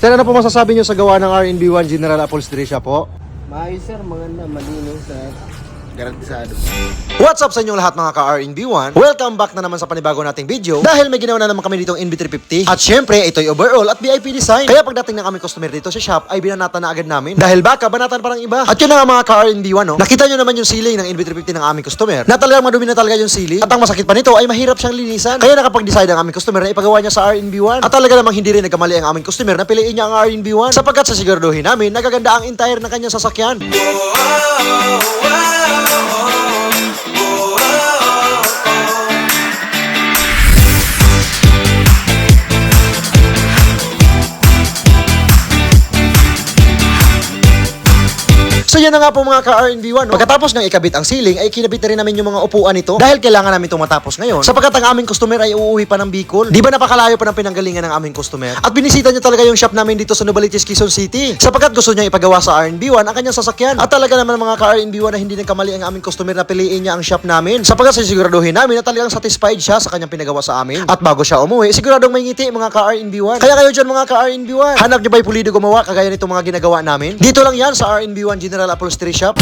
Sir, ano po masasabi nyo sa gawa ng RNB1 General Upholstery Shop po? Maayos sir, maganda, malinis at garantisado. What's up sa inyong lahat mga ka-RNB1? Welcome back na naman sa panibago nating video dahil may ginawa na naman kami ditong NB350 at syempre ito'y overall at VIP design. Kaya pagdating ng aming customer dito sa shop ay binanatan na agad namin dahil baka banatan pa ng iba. At yun na nga mga ka-RNB1 no? Nakita nyo naman yung ceiling ng NB350 ng aming customer na talagang madumi na talaga yung ceiling at ang masakit pa nito ay mahirap siyang linisan. Kaya nakapag-decide ang aming customer na ipagawa niya sa RNB1 at talaga namang hindi rin nagkamali ang aming customer na piliin niya ang RNB1 sapagkat sa siguraduhin namin nagaganda ang entire ng kanyang sasakyan. So yun na nga po mga ka-RNB1 no? Pagkatapos ng ikabit ang ceiling ay kinabit na rin namin yung mga upuan nito dahil kailangan namin itong matapos ngayon sapagkat ang aming customer ay uuwi pa ng Bicol. Di ba napakalayo pa ng pinanggalingan ng aming customer? At binisita niya talaga yung shop namin dito sa Novaliches, Quezon City sapagkat gusto niya ipagawa sa RNB1 ang kanyang sasakyan. At talaga naman mga ka-RNB1 na hindi nagkamali ang aming customer na piliin niya ang shop namin sapagkat siguraduhin namin na talagang satisfied siya sa kanyang pinagawa sa amin. At bago siya umuwi, siguradong may ngiti mga ka-RNB1. Kaya kayo dyan mga ka-RNB1, hanap niyo ba'y pulido gumawa kagaya nitong mga ginagawa namin? Dito lang yan sa RNB1 General Upholstery Shop.